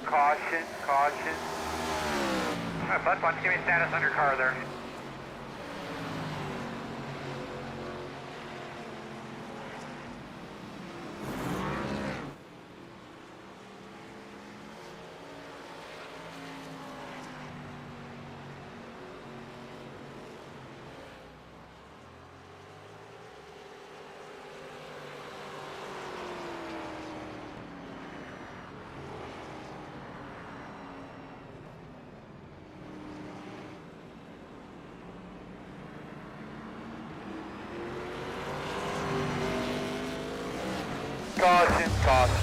Caution, caution. Bus 1, give me status on your car there. Caution, caution.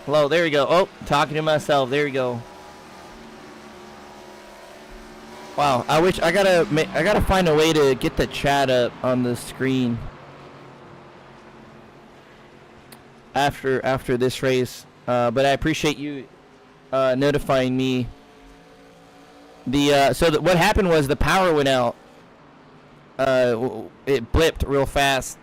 Hello, there we go. Oh, talking to myself. There we go. Wow, I gotta find a way to get the chat up on the screen after this race. But I appreciate you notifying me. What happened was the power went out. It blipped real fast.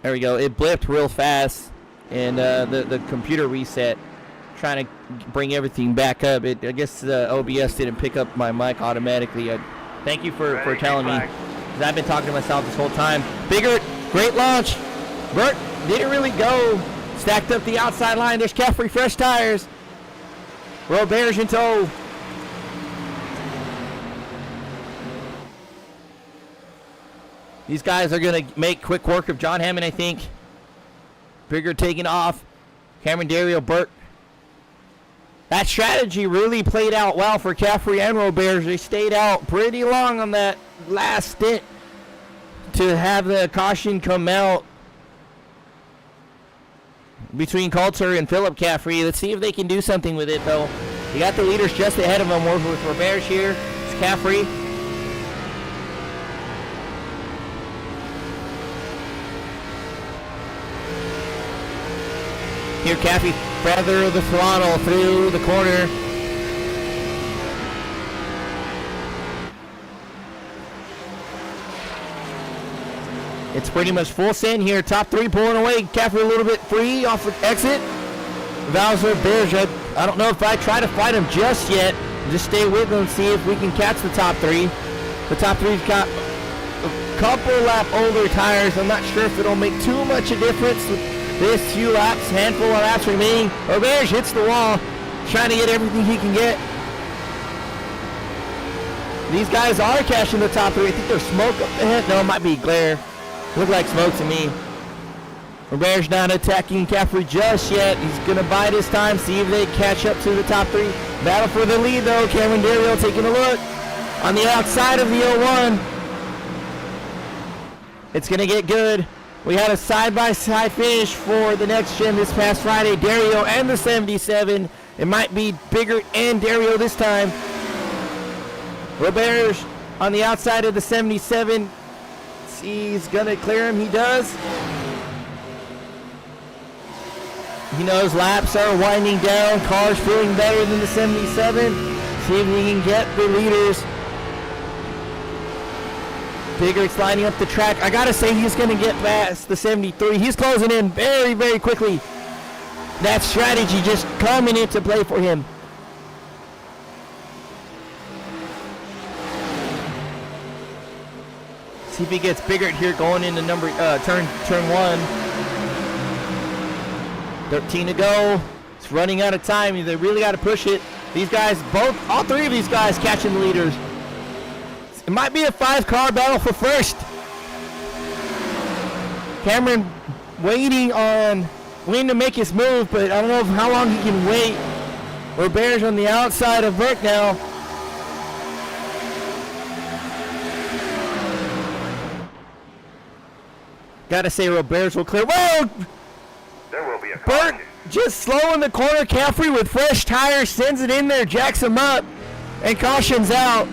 There we go. It blipped real fast, and the computer reset, trying to bring everything back up. I guess the OBS didn't pick up my mic automatically. Thank you for telling me, because I've been talking to myself this whole time. Bigger, great launch. Bert didn't really go. Stacked up the outside line. There's Caffrey, fresh tires. Robert's in tow. These guys are going to make quick work of John Hammond, I think. Bigger taking off. Cameron, Dario, Burke. That strategy really played out well for Caffrey and Roberge. They stayed out pretty long on that last stint to have the caution come out between Coulter and Philip Caffrey. Let's see if they can do something with it, though. You got the leaders just ahead of them. We're with Roberge here. It's Caffrey. Here, Caffrey feather the throttle through the corner. It's pretty much full send here. Top three pulling away. Caffrey a little bit free off the exit. Valzer Bears, I don't know if I try to fight him just yet. Just stay with them and see if we can catch the top three. The top three's got a couple lap older tires. I'm not sure if it'll make too much a difference with this few laps, handful of laps remaining. Roberge hits the wall, trying to get everything he can get. These guys are catching the top three. I think there's smoke up ahead. No, it might be glare. Look like smoke to me. Roberge not attacking Caffrey just yet. He's going to bide his time, see if they catch up to the top three. Battle for the lead, though. Cameron Dario taking a look on the outside of the 01. It's going to get good. We had a side-by-side finish for the next gen this past Friday. Dario and the 77. It might be bigger and Dario this time. Roberge on the outside of the 77. He's going to clear him. He does. He knows laps are winding down. Cars feeling better than the 77. See if he can get the leaders. Bigger's lining up the track. I gotta say, he's gonna get past the 73. He's closing in very, very quickly. That strategy just coming into play for him. See if he gets Biggert here going into turn one. 13 to go. It's running out of time. They really got to push it. These guys, all three of these guys catching the leaders. It might be a 5-car battle for first. Cameron waiting on Wayne to make his move, but I don't know how long he can wait. Roberge on the outside of Burke now. Gotta say Roberge will clear. Whoa! There will be a Burke caution. just slow in the corner. Caffrey with fresh tires sends it in there, jacks him up, and cautions out.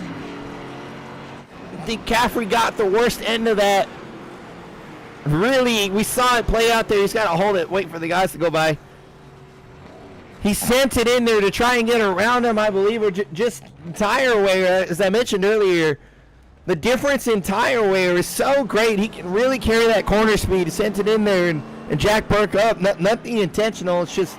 I think Caffrey got the worst end of that. Really, we saw it play out there. He's got to hold it, wait for the guys to go by. He sent it in there to try and get around him, I believe, or just tire wear. As I mentioned earlier, the difference in tire wear is so great. He can really carry that corner speed. He sent it in there and jack Burke up. Nothing intentional. It's just,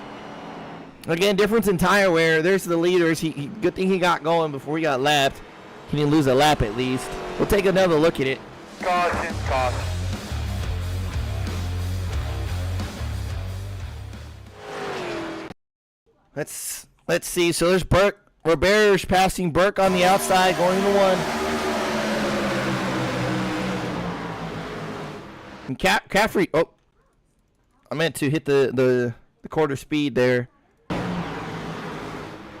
again, difference in tire wear. There's the leaders. Good thing he got going before he got lapped. He didn't lose a lap at least. We'll take another look at it. Caution, caution. Let's see. So there's Burke. Roberge passing Burke on the outside, going to one. And Caffrey. Oh, I meant to hit the quarter speed there.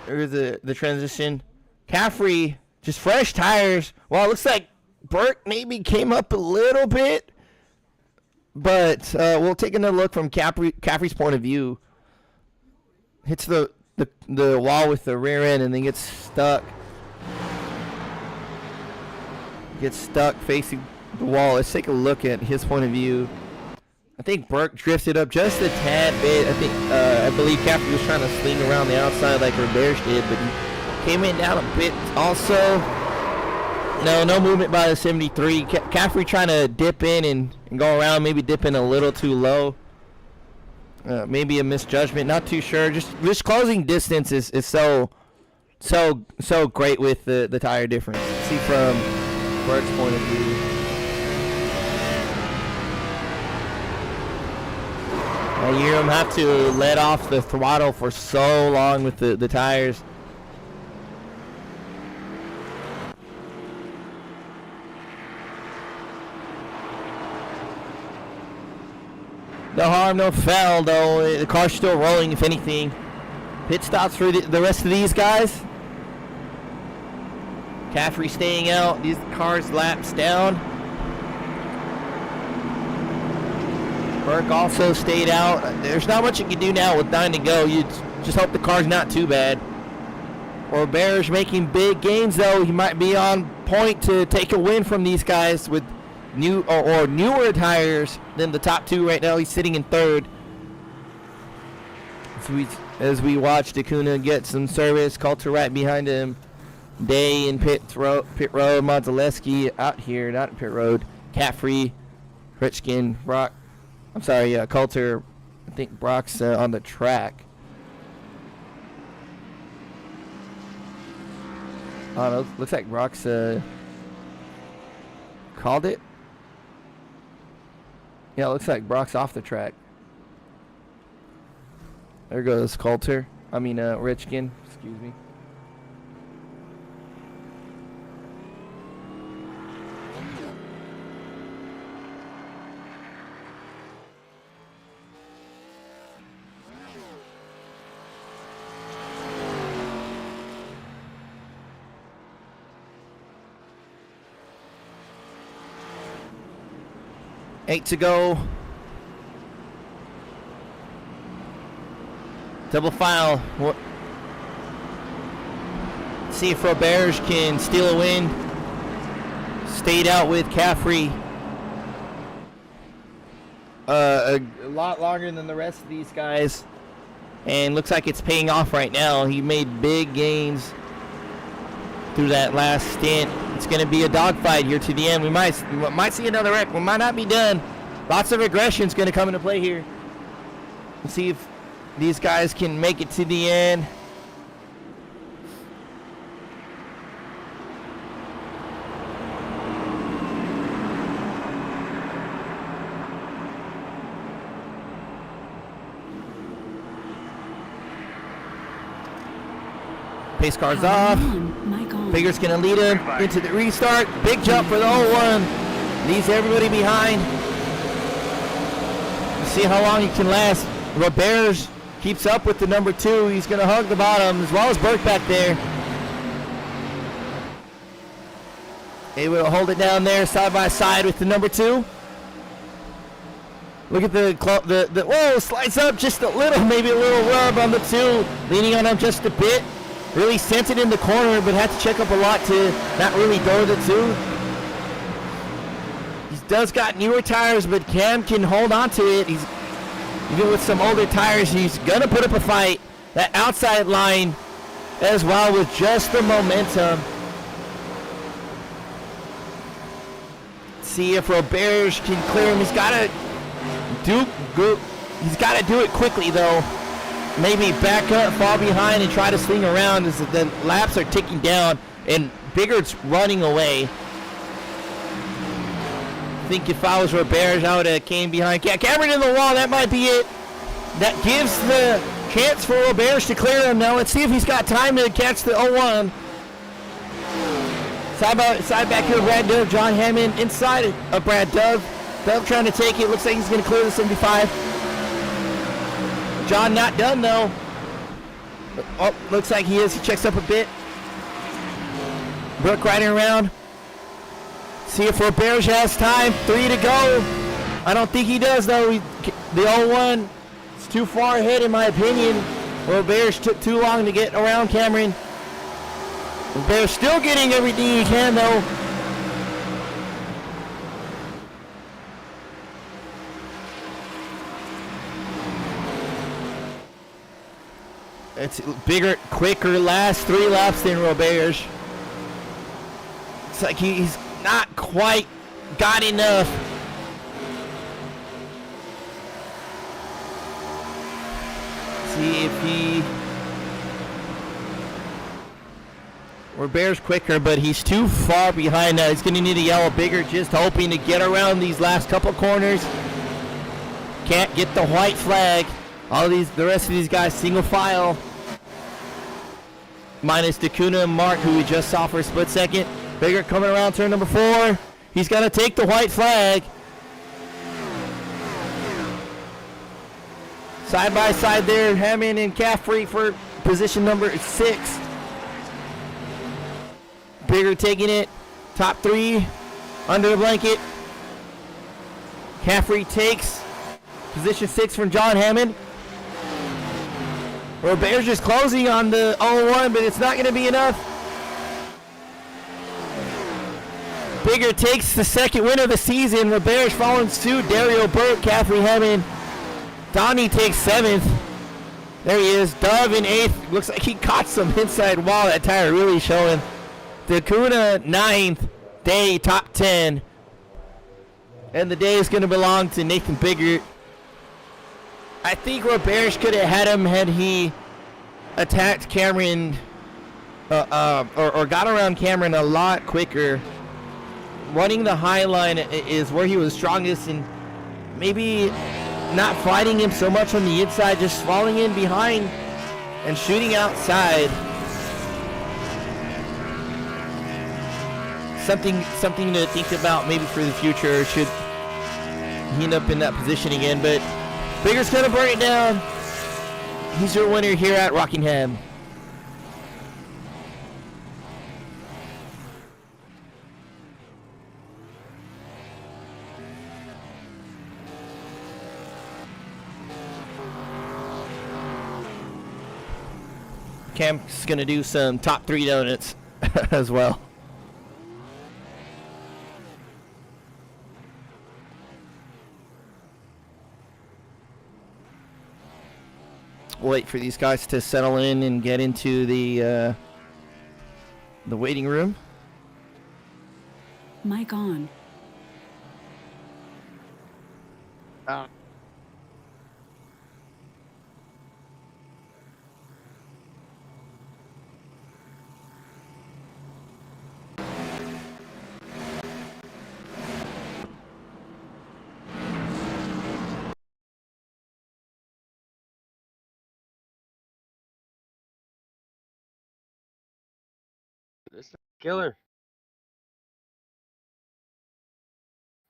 There's the transition. Caffrey just fresh tires. Well, it looks like Burke maybe came up a little bit, but we'll take another look from Caffrey's point of view. Hits the wall with the rear end and then gets stuck. Gets stuck facing the wall. Let's take a look at his point of view. I think Burke drifted up just a tad bit. I believe Caffrey was trying to swing around the outside like Roberge did, but he came in down a bit also. No movement by the 73. Caffrey trying to dip in and go around, maybe dip in a little too low. Maybe a misjudgment, not too sure. Just closing distance is so great with the tire difference. See from Burke's point of view. You hear him have to let off the throttle for so long with the tires. No harm, no foul, though. The car's still rolling, if anything. Pit stops for the rest of these guys. Caffrey staying out. These cars laps down. Burke also stayed out. There's not much you can do now with 9 to go. You just hope the car's not too bad. Robert's making big gains, though. He might be on point to take a win from these guys with new or newer tires than the top two right now. He's sitting in third. As we watch Dacuna get some service, Coulter right behind him. Day in pit road, Modzelewski out here, not pit road. Caffrey, Richkin, Brock. I'm sorry, Coulter. I think Brock's on the track. Oh, no, looks like Brock's called it. Yeah, it looks like Brock's off the track. There goes Coulter. Richkin. Excuse me. Eight to go. Double file. See if Roberge can steal a win. Stayed out with Caffrey. A lot longer than the rest of these guys. And looks like it's paying off right now. He made big gains through that last stint. It's going to be a dogfight here to the end. We might see another wreck. We might not be done. Lots of aggression is going to come into play here. We'll see if these guys can make it to the end. Pace car's off. Bigger's going to lead him into the restart. Big jump for the 0-1. Leaves everybody behind. Let's see how long he can last. Roberge keeps up with the number 2. He's going to hug the bottom as well as Burke back there. Able to hold it down there side by side with the number 2. Look at the whoa, slides up just a little, maybe a little rub on the 2. Leaning on him just a bit. Really sent it in the corner, but had to check up a lot to not really go to the 2. He does got newer tires, but Cam can hold on to it. He's even with some older tires, he's gonna put up a fight. That outside line as well with just the momentum. See if Roberge can clear him. He's gotta do it quickly though. Maybe back up, fall behind, and try to swing around as the laps are ticking down and Biggard's running away. I think if I was Roberge, I would have came behind. Cameron in the wall, that might be it. That gives the chance for Roberge to clear him now. Let's see if he's got time to catch the 0-1. Side back here, Brad Dove, John Hammond inside of Brad Dove. Dove trying to take it. Looks like he's going to clear the 75. John not done though. Oh, looks like he is. He checks up a bit. Brooke riding around. See if Roberge has time. 3 to go. I don't think he does though. The 0-1 is too far ahead in my opinion. Roberge took too long to get around Cameron. Roberge still getting everything he can though. It's bigger, quicker last 3 laps than Roberge. It's like he's not quite got enough. See if he... Roberge quicker, but he's too far behind now. He's going to need a yellow bigger, just hoping to get around these last couple corners. Can't get the white flag. The rest of these guys single file. Minus Dacuna and Mark, who we just saw for a split second. Bigger coming around turn number 4. He's got to take the white flag. Side by side there, Hammond and Caffrey for position number 6. Bigger taking it. Top 3 under the blanket. Caffrey takes position 6 from John Hammond. Robert's just closing on the 0-1, but it's not going to be enough. Bigger takes the second win of the season. Robert's following suit. Dario Burke, Caffrey Hammond. Donnie takes 7th. There he is. Dove in 8th. Looks like he caught some inside wall. That tire really showing. Dakuna 9th. Day top 10. And the day is going to belong to Nathan Biggert. I think Roberge could have had him had he attacked Cameron or got around Cameron a lot quicker. Running the high line is where he was strongest, and maybe not fighting him so much on the inside, just falling in behind and shooting outside. Something to think about maybe for the future should he end up in that position again. But Bigger's going to burn it down. He's your winner here at Rockingham. Cam's going to do some top 3 donuts as well. Wait for these guys to settle in and get into the waiting room. Mic on. This killer.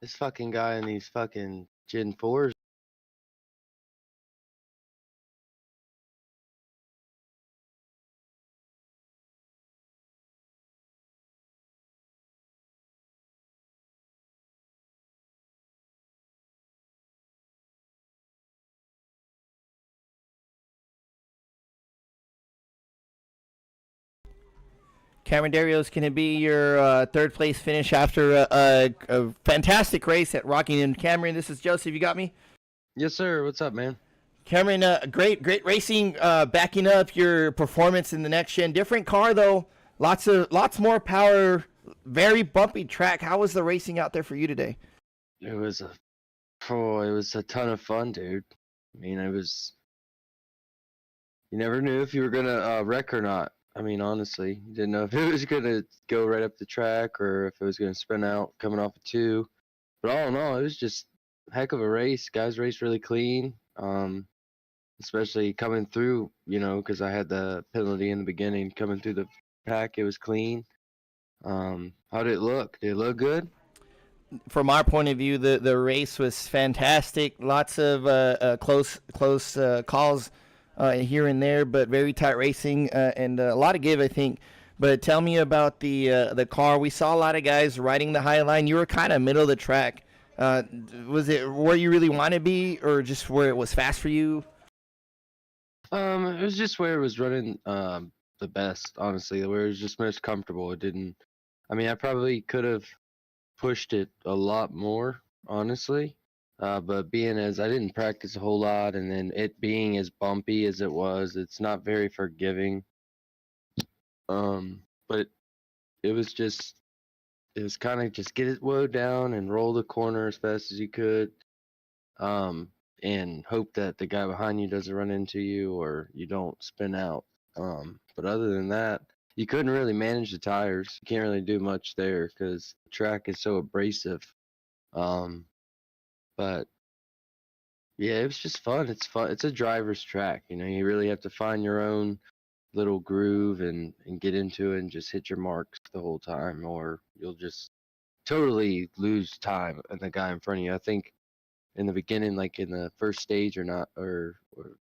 This fucking guy in these fucking Gen 4s. Cameron Dario's going to be your third place finish after a fantastic race at Rockingham. Cameron, this is Joseph. You got me? Yes, sir. What's up, man? Cameron, great racing, backing up your performance in the next gen. Different car though, lots more power, very bumpy track. How was the racing out there for you today? It was a ton of fun, dude. I mean, you never knew if you were gonna wreck or not. I mean, honestly, you didn't know if it was gonna go right up the track or if it was gonna spin out coming off of 2. But all in all, it was just a heck of a race. Guys raced really clean. Especially coming through, because I had the penalty in the beginning. Coming through the pack, it was clean. How did it look? Did it look good? From our point of view, the race was fantastic. Lots of close calls here and there, but very tight racing and a lot of give, I think. But tell me about the car. We saw a lot of guys riding the high line. You were kind of middle of the track. Was it where you really want to be, or just where it was fast for you? It was just where it was running the best, honestly. Where it was just most comfortable. I probably could have pushed it a lot more, honestly. But being as I didn't practice a whole lot, and then it being as bumpy as it was, it's not very forgiving. But it was kind of just get it woed down and roll the corner as fast as you could. And hope that the guy behind you doesn't run into you or you don't spin out. But other than that, you couldn't really manage the tires. You can't really do much there because the track is so abrasive. But yeah, it was just fun. It's fun. It's a driver's track. You really have to find your own little groove and get into it and just hit your marks the whole time, or you'll just totally lose time and the guy in front of you. I think in the beginning, like in the first stage or not, or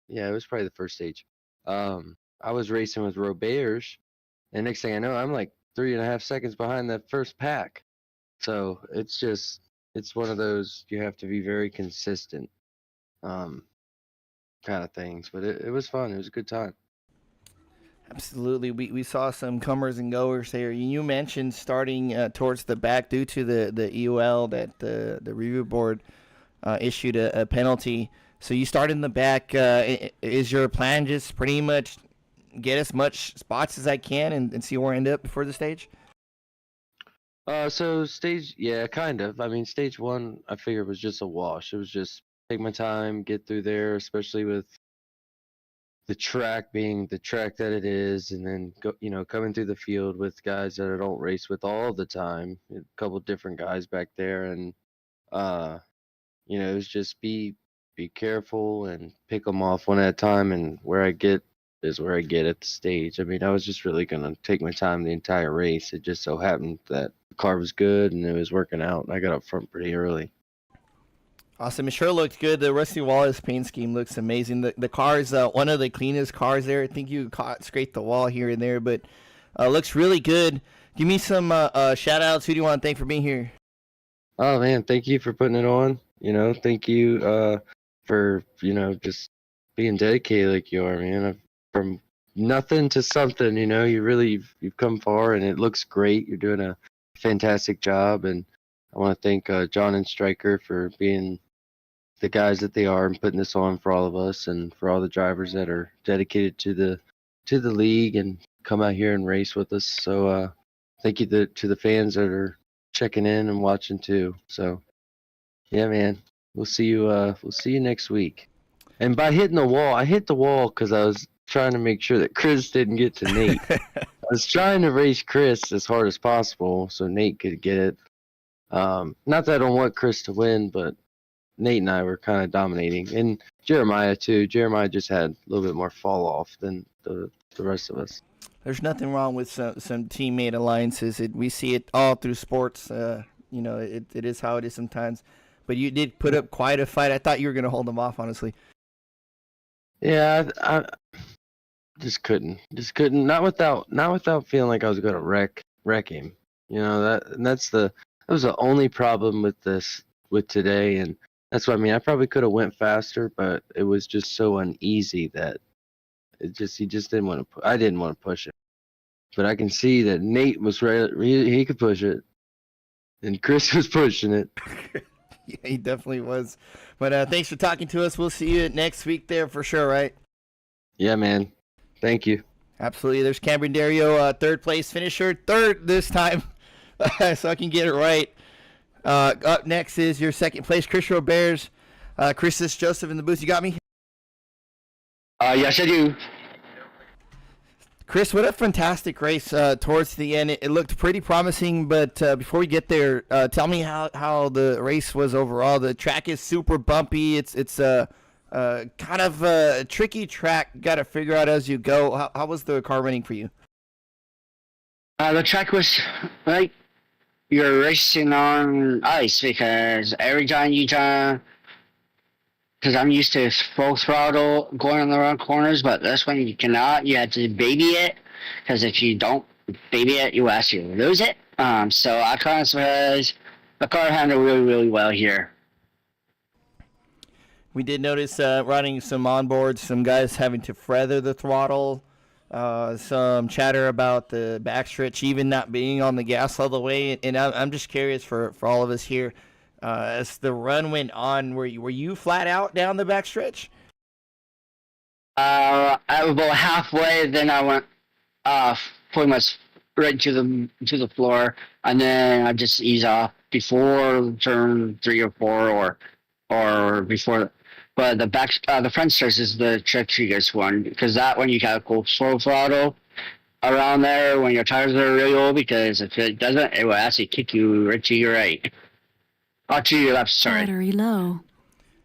yeah, it was probably the first stage. I was racing with Roberts, and next thing I know, I'm like 3.5 seconds behind that first pack. So it's one of those you have to be very consistent, um, kind of things. But it was fun. It was a good time. Absolutely. We saw some comers and goers there. You mentioned starting towards the back due to the EOL that the review board issued a penalty. So you start in the back. Is your plan just pretty much get as much spots as I can and see where I end up before the stage? So stage, yeah, kind of. I mean, stage one, I figured was just a wash. It was just take my time, get through there, especially with the track being the track that it is, and then go, coming through the field with guys that I don't race with all the time. A couple different guys back there, and uh, it was just be careful and pick them off one at a time, and where I get is where I get at the stage. I mean, I was just really gonna take my time the entire race. It just so happened that the car was good and it was working out, and I got up front pretty early. Awesome. It sure looked good. The Rusty Wallace paint scheme looks amazing. The car is one of the cleanest cars there. I think you scraped the wall here and there, but looks really good. Give me some shout outs. Who do you want to thank for being here? Oh man, thank you for putting it on. Thank you for just being dedicated like you are, man. From nothing to something, you've come far, and it looks great. You're doing a fantastic job, and I want to thank John and Stryker for being the guys that they are and putting this on for all of us, and for all the drivers that are dedicated to the league and come out here and race with us. So thank you to the fans that are checking in and watching too. So yeah, man, we'll see you next week. And by hitting the wall, I hit the wall because I was trying to make sure that Chris didn't get to Nate. I was trying to race Chris as hard as possible so Nate could get it. Not that I don't want Chris to win, but Nate and I were kind of dominating, and Jeremiah too. Jeremiah just had a little bit more fall off than the rest of us. There's nothing wrong with some teammate alliances. We see it all through sports. It is how it is sometimes. But you did put up quite a fight. I thought you were going to hold them off, honestly. Yeah, I just couldn't. Not without feeling like I was going to wreck him. That was the only problem with today, and that's what I mean. I probably could have went faster, but it was just so uneasy that he just didn't want to. I didn't want to push it, but I can see that Nate was ready. He could push it, and Chris was pushing it. Yeah, he definitely was. But thanks for talking to us. We'll see you next week there for sure, right? Yeah, man. Thank you. Absolutely. There's Cameron Dario, third place finisher, third this time, so I can get it right. Up next is your second place, Chris Roberts. Chris, this is Joseph in the booth. You got me? Yes, I do. Chris, what a fantastic race towards the end. It looked pretty promising, but before we get there, tell me how the race was overall. The track is super bumpy. It's kind of a tricky track. Got to figure out as you go. How was the car running for you? The track was like you're racing on ice because every time you turn, because I'm used to full throttle going on the wrong corners, but this one you cannot. You have to baby it, because if you don't baby it, you will actually lose it. So I kind of suppose the car handled really, really well here. We did notice running some onboards, some guys having to feather the throttle, some chatter about the backstretch even not being on the gas all the way. And I'm just curious for all of us here, as the run went on, were you flat out down the backstretch? I was about halfway, then I went pretty much right to the floor, and then I just ease off before turn 3 or 4 or before. But the front stretch is the trickiest one, because that one you gotta go slow throttle around there when your tires are really old, because if it doesn't, it will actually kick you right to your right. Oh, to your left, sorry. Battery low.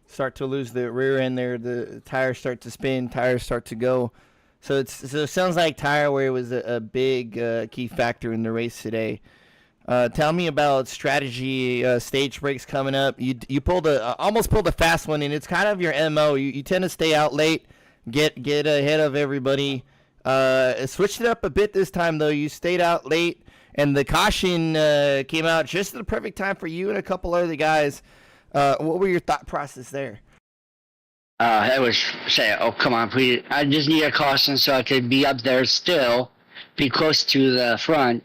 Start to lose the rear end there. The tires start to spin. Tires start to go. So it sounds like tire wear was a big key factor in the race today. Tell me about strategy, stage breaks coming up. You almost pulled a fast one, and it's kind of your mo. You tend to stay out late, get ahead of everybody. Switched it up a bit this time though. You stayed out late, and the caution came out just at the perfect time for you and a couple other guys. What were your thought process there? I was saying, oh, come on, please. I just need a caution so I could be up there still, be close to the front.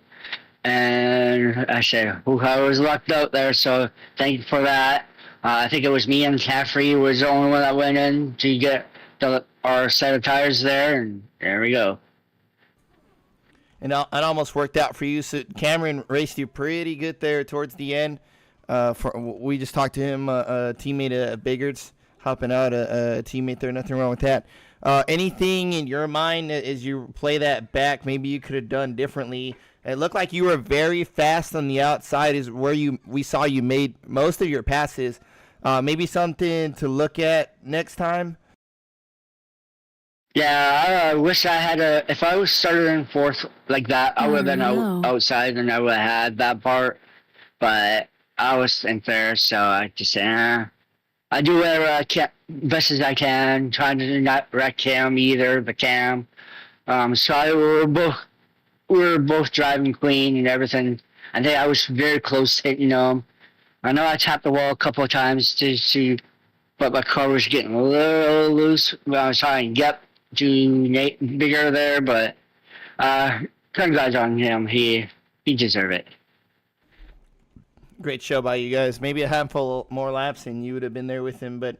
And I said, oh, I was lucked out there, so thank you for that. I think it was me and Caffrey was the only one that went in to get our set of tires there, and there we go. And it almost worked out for you. So Cameron raced you pretty good there towards the end. We just talked to him, a teammate of Biggard's, helping out a teammate there. Nothing wrong with that. Anything in your mind as you play that back, maybe you could have done differently? It looked like you were very fast on the outside is where we saw you made most of your passes. Maybe something to look at next time? Yeah, I wish I had if I was started in fourth like that, I would have been outside and I would have had that part. But I was in there, so I just said, I do whatever I can, best as I can, trying to not wreck him either, the cam. So we were both driving clean and everything. I think I was very close to hitting them. I know I tapped the wall a couple of times to see, but my car was getting a little loose when I was trying to get to Nate Bigger there, but congrats on him. He deserved it. Great show by you guys. Maybe a handful more laps and you would have been there with him, but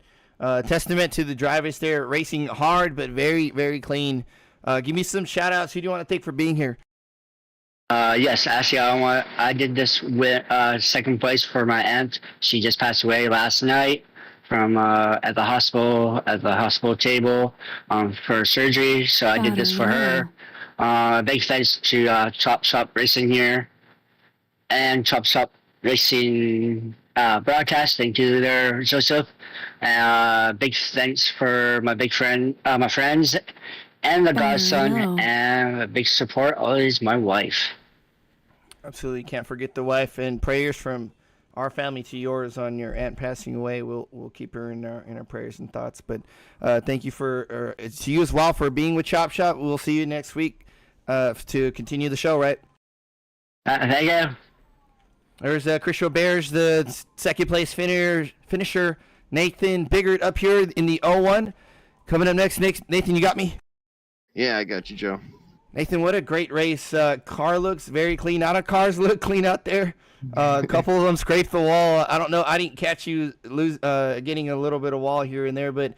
testament to the drivers there, racing hard but very, very clean. Give me some shout outs. Who do you want to thank for being here? Yes, actually, I did this with second place for my aunt. She just passed away last night from at the hospital table for surgery. So I did this for her. Big thanks to Chop Shop Racing here and Chop Shop Racing Broadcasting to their Joseph. Big thanks for my my friends, and the godson, and a big support always my wife. Absolutely, can't forget the wife, and prayers from our family to yours on your aunt passing away. We'll keep her in our prayers and thoughts. But thank you to you as well for being with Chop Shop. We'll see you next week to continue the show. Right? Thank you. There's Chris Roberts, the second place finisher. Nathan Biggert up here in the 0-1. Coming up next, Nathan, you got me? Yeah, I got you, Joe. Nathan, what a great race. Car looks very clean. Not our cars look clean out there. A couple of them scraped the wall. I don't know. I didn't catch you getting a little bit of wall here and there. But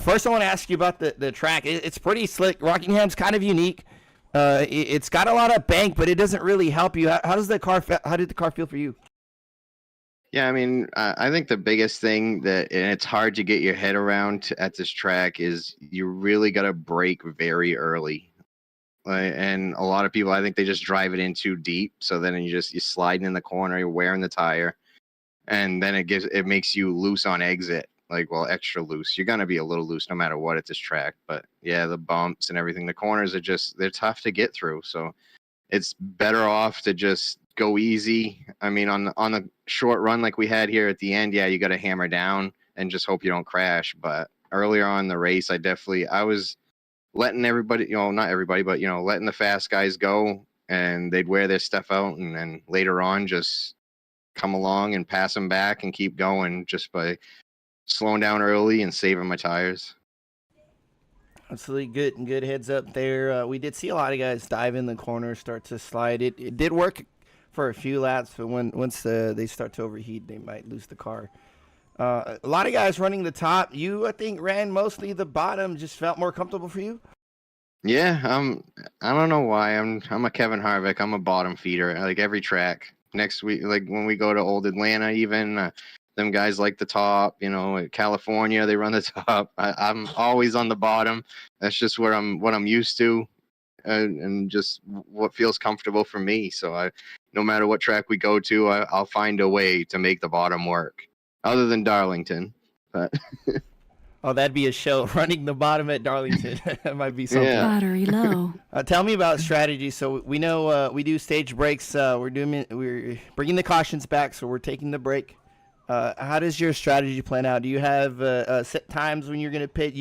first I want to ask you about the track. It's pretty slick. Rockingham's kind of unique. It's got a lot of bank, but it doesn't really help you. How did the car feel for you? Yeah, I mean, I think the biggest thing and it's hard to get your head around at this track is you really got to brake very early. And a lot of people, I think they just drive it in too deep. So then you're sliding in the corner, you're wearing the tire, and then it makes you loose on exit. Extra loose. You're going to be a little loose no matter what at this track. But yeah, the bumps and everything, the corners they're tough to get through. So it's better off to just go easy. I mean, on a short run like we had here at the end, yeah, you got to hammer down and just hope you don't crash. But earlier on in the race, I was letting everybody, not everybody, but, letting the fast guys go, and they'd wear their stuff out, and then later on just come along and pass them back and keep going just by slowing down early and saving my tires. Absolutely good heads up there. We did see a lot of guys dive in the corner, start to slide. It did work for a few laps, but once they start to overheat, they might lose the car. A lot of guys running the top. You, I think, ran mostly the bottom. Just felt more comfortable for you. Yeah, I don't know why. I'm a Kevin Harvick. I'm a bottom feeder. Like every track. Next week, like when we go to Old Atlanta, even them guys like the top. At California, they run the top. I'm always on the bottom. That's just what I'm used to, and just what feels comfortable for me. So no matter what track we go to, I'll find a way to make the bottom work. Other than Darlington, but Oh, that'd be a show. Running the bottom at Darlington. That might be something. Yeah. Battery low. Tell me about strategy. So we know we do stage breaks. We're bringing the cautions back, so we're taking the break. How does your strategy plan out? Do you have set times when you're gonna pit?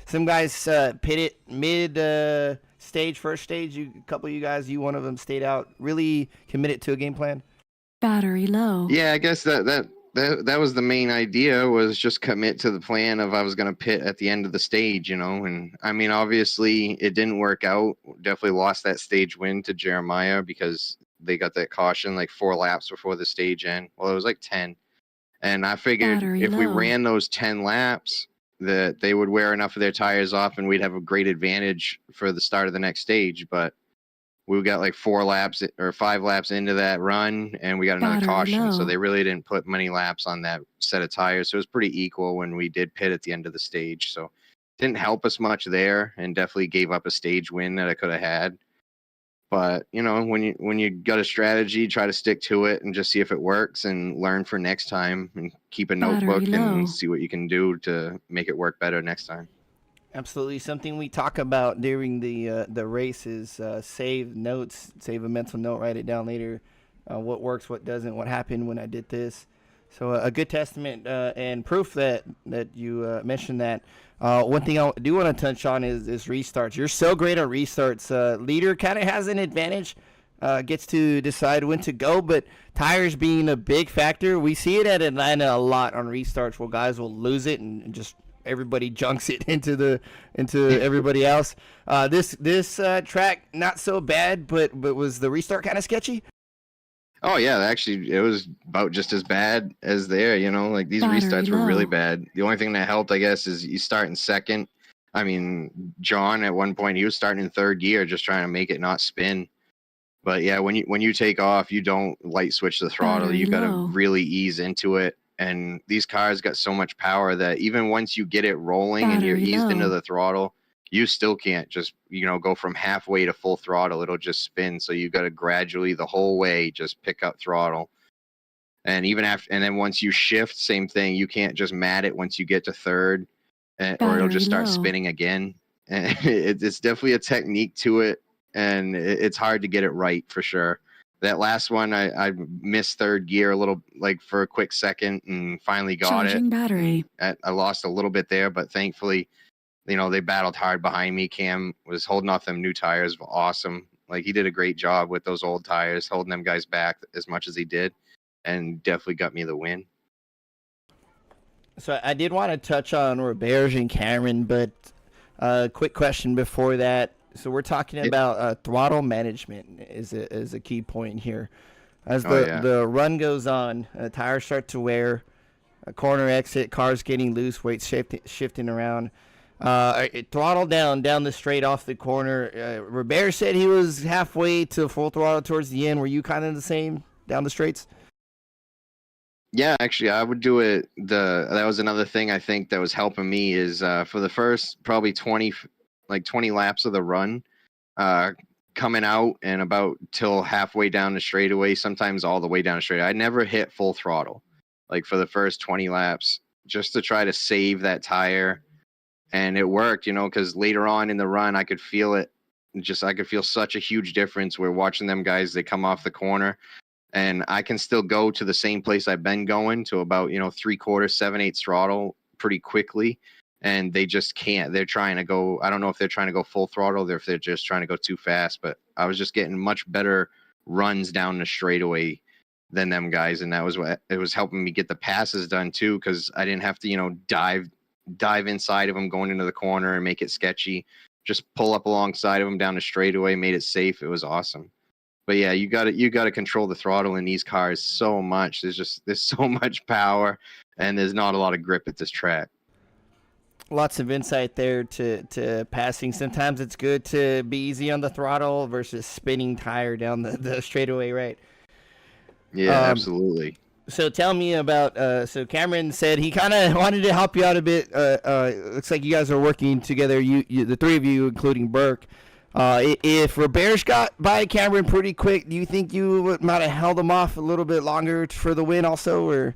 Some guys pit it mid stage, first stage. A couple of you guys, one of them stayed out, really committed to a game plan. Battery low. Yeah, I guess that was the main idea, was just commit to the plan of I was going to pit at the end of the stage, and I mean, obviously it didn't work out. Definitely lost that stage win to Jeremiah because they got that caution like 4 laps before the stage end. Well, it was like 10. And I figured Battery if we low. ran those 10 laps, that they would wear enough of their tires off and we'd have a great advantage for the start of the next stage. But we got like 4 laps or 5 laps into that run and we got another Battery caution. So low. they really didn't put many laps on that set of tires. So it was pretty equal when we did pit at the end of the stage. So didn't help us much there, and definitely gave up a stage win that I could have had. But when you got a strategy, try to stick to it and just see if it works and learn for next time and keep a notebook Battery low. and see what you can do to make it work better next time. Absolutely, something we talk about during the race is save notes, save a mental note, write it down later. What works, what doesn't, what happened when I did this. So a good testament and proof that you mentioned that. One thing I do want to touch on is restarts. You're so great on restarts. Leader kind of has an advantage, gets to decide when to go, but tires being a big factor. We see it at Atlanta a lot on restarts where guys will lose it and just everybody junks it into everybody else. This track not so bad, but was the restart kind of sketchy? Oh yeah, actually it was about just as bad as there, like these Battery restarts were really low. bad. The only thing that helped, I guess, is you start in second. I mean, John at one point he was starting in third gear just trying to make it not spin. But yeah, when you take off, you don't light switch the throttle. Battery You got to low. really ease into it. And these cars got so much power that even once you get it rolling and you're Battery eased into low. the throttle, you still can't just, go from halfway to full throttle. It'll just spin. So you got to gradually the whole way just pick up throttle. And and then once you shift, same thing. You can't just mat it once you get to third, or it'll Battery just start low. spinning again. And it's definitely a technique to it, and it's hard to get it right for sure. That last one, I missed third gear a little, like for a quick second, and finally got Charging it. battery. I lost a little bit there, but thankfully, they battled hard behind me. Cam was holding off them new tires. Awesome. Like, he did a great job with those old tires, holding them guys back as much as he did, and definitely got me the win. So I did want to touch on Roberge and Cameron, but quick question before that. So we're talking about throttle management is a key point here. As the run goes on, tires start to wear, a corner exit, cars getting loose, weight shifting around. Throttle down the straight off the corner. Robert said he was halfway to full throttle towards the end. Were you kind of the same down the straights? Yeah, actually, I would do it. That was another thing I think that was helping me is for the first probably 20 laps of the run, coming out and about till halfway down the straightaway, sometimes all the way down the straightaway. I never hit full throttle, like for the first 20 laps, just to try to save that tire. And it worked, because later on in the run, I could feel it. I could feel such a huge difference. We're watching them guys, they come off the corner, and I can still go to the same place I've been going to about, 3/4, 7/8 throttle pretty quickly. And they just can't. They're trying to go, I don't know if they're trying to go full throttle or if they're just trying to go too fast, but I was just getting much better runs down the straightaway than them guys. And that was what it was helping me get the passes done too, because I didn't have to, dive inside of them going into the corner and make it sketchy. Just pull up alongside of them down the straightaway, made it safe. It was awesome. But yeah, you got to control the throttle in these cars so much. There's so much power, and there's not a lot of grip at this track. Lots of insight there to passing. Sometimes it's good to be easy on the throttle versus spinning tire down the straightaway, right? Yeah, absolutely. So tell me about, so Cameron said he kind of wanted to help you out a bit. Looks like you guys are working together, you the three of you, including Burke. If Roberge got by Cameron pretty quick, do you think you might have held him off a little bit longer for the win also, or?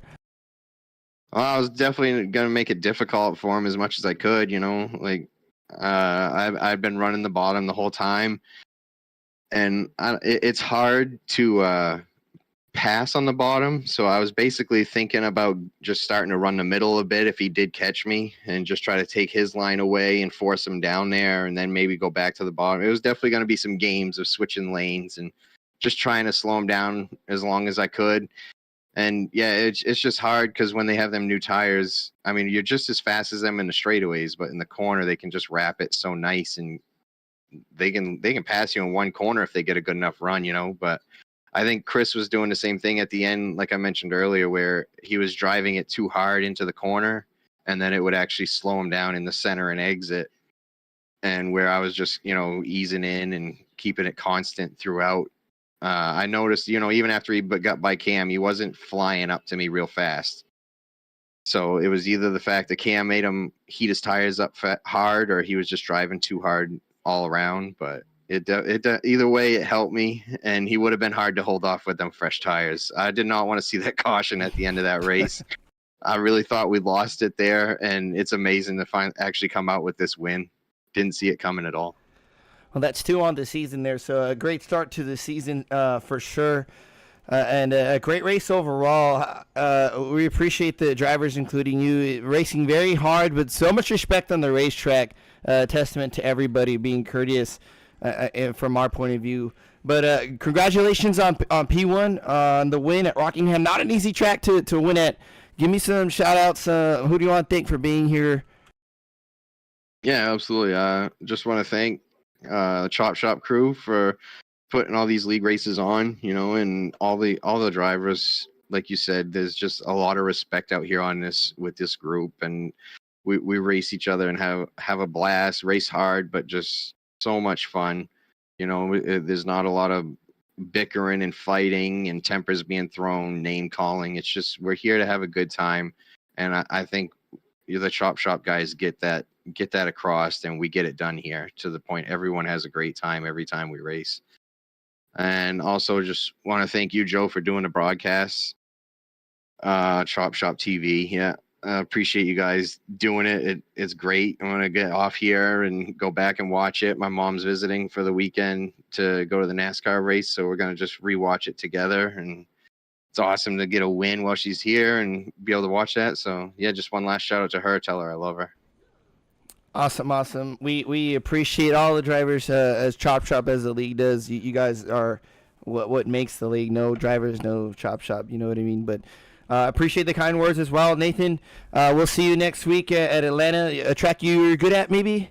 Well, I was definitely gonna make it difficult for him as much as I could. Like I've been running the bottom the whole time, and it's hard to pass on the bottom. So I was basically thinking about just starting to run the middle a bit if he did catch me, and just try to take his line away and force him down there, and then maybe go back to the bottom. It was definitely going to be some games of switching lanes and just trying to slow him down as long as I could. And yeah, it's just hard because when they have them new tires, I mean, you're just as fast as them in the straightaways, but in the corner they can just wrap it so nice, and they can pass you in one corner if they get a good enough run. But I think Chris was doing the same thing at the end, like I mentioned earlier, where he was driving it too hard into the corner, and then it would actually slow him down in the center and exit. And where I was just, easing in and keeping it constant throughout. I noticed, even after he got by Cam, he wasn't flying up to me real fast. So it was either the fact that Cam made him heat his tires up hard, or he was just driving too hard all around. But either way, it helped me, and he would have been hard to hold off with them fresh tires. I did not want to see that caution at the end of that race. I really thought we lost it there, and it's amazing to actually come out with this win. Didn't see it coming at all. Well, that's 2 on the season there, so a great start to the season for sure, and a great race overall. We appreciate the drivers, including you, racing very hard with so much respect on the racetrack. Testament to everybody being courteous from our point of view. But congratulations on P1, on the win at Rockingham. Not an easy track to win at. Give me some shout-outs. Who do you want to thank for being here? Yeah, absolutely. Just want to thank the Chop Shop crew for putting all these league races on, and all the drivers. Like you said, there's just a lot of respect out here with this group, and we race each other and have a blast, race hard, but just so much fun. There's not a lot of bickering and fighting and tempers being thrown, name calling. It's just we're here to have a good time, and I think the Chop Shop guys get that across, and we get it done here to the point everyone has a great time every time we race. And also just want to thank you, Joe, for doing the broadcasts. Chop Shop TV. Yeah. I appreciate you guys doing it. It's great. I'm going to get off here and go back and watch it. My mom's visiting for the weekend to go to the NASCAR race, so we're going to just rewatch it together, and it's awesome to get a win while she's here and be able to watch that. So yeah, just one last shout out to her. Tell her I love her. Awesome. We appreciate all the drivers as Chop Shop, as the league does. You guys are what makes the league. No drivers, no Chop Shop. You know what I mean? But appreciate the kind words as well. Nathan, we'll see you next week at Atlanta, a track you're good at maybe?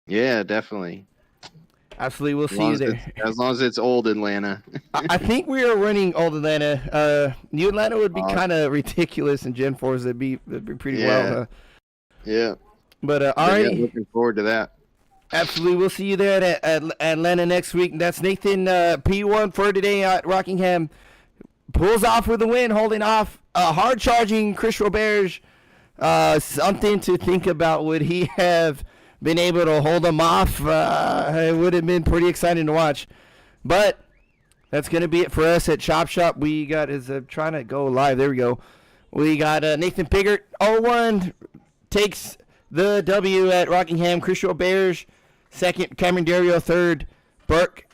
Yeah, definitely. Absolutely, we'll see you there. As long as it's old Atlanta. I think we are running old Atlanta. New Atlanta would be kind of ridiculous, and Gen 4s that'd be pretty well. Yeah. But all right. Yeah, looking forward to that. Absolutely, we'll see you there at Atlanta next week. That's Nathan, P1 for today at Rockingham. Pulls off with a win, holding off hard charging Chris Roberge. Something to think about. Would he have been able to hold him off? It would have been pretty exciting to watch. But that's going to be it for us at Chop Shop. We got, trying to go live. There we go. We got Nathan Piggott, 0-1, takes the W at Rockingham. Chris Roberge, second. Cameron Dario, third. Burke,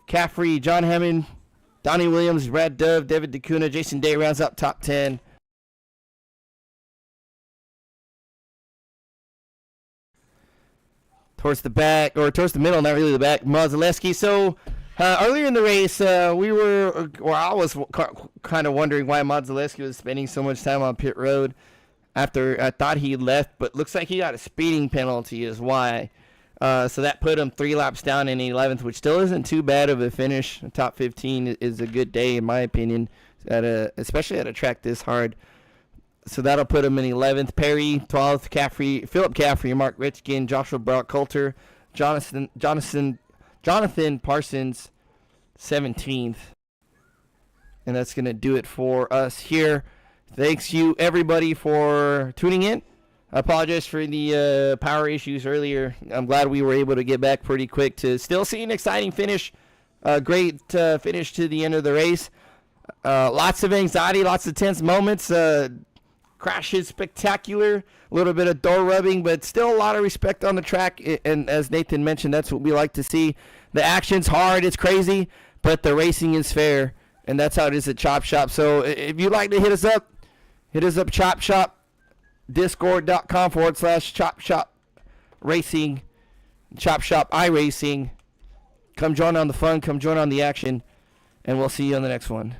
Caffrey, John Hammond, Donnie Williams, Brad Dove, David DeCuna, Jason Day rounds up top 10. Towards the back, or towards the middle, not really the back, Mazelewski. So earlier in the race, I was kind of wondering why Mazelewski was spending so much time on pit road after I thought he left, but looks like he got a speeding penalty is why. So that put him 3 laps down in 11th, which still isn't too bad of a finish. Top 15 is a good day, in my opinion, especially at a track this hard. So that'll put him in 11th. Perry, 12th. Philip Caffrey, Mark Richkin, Joshua Brock Coulter, Jonathan Parsons, 17th. And that's going to do it for us here. Thanks you, everybody, for tuning in. I apologize for the power issues earlier. I'm glad we were able to get back pretty quick to still see an exciting finish. Great finish to the end of the race. Lots of anxiety, lots of tense moments. crashes spectacular. A little bit of door rubbing, but still a lot of respect on the track. And as Nathan mentioned, that's what we like to see. The action's hard, it's crazy, but the racing is fair, and that's how it is at Chop Shop. So if you'd like to hit us up, Chop Shop, discord.com/Chop Shop Racing, Chop Shop iRacing. Come join on the fun, come join on the action, and we'll see you on the next one.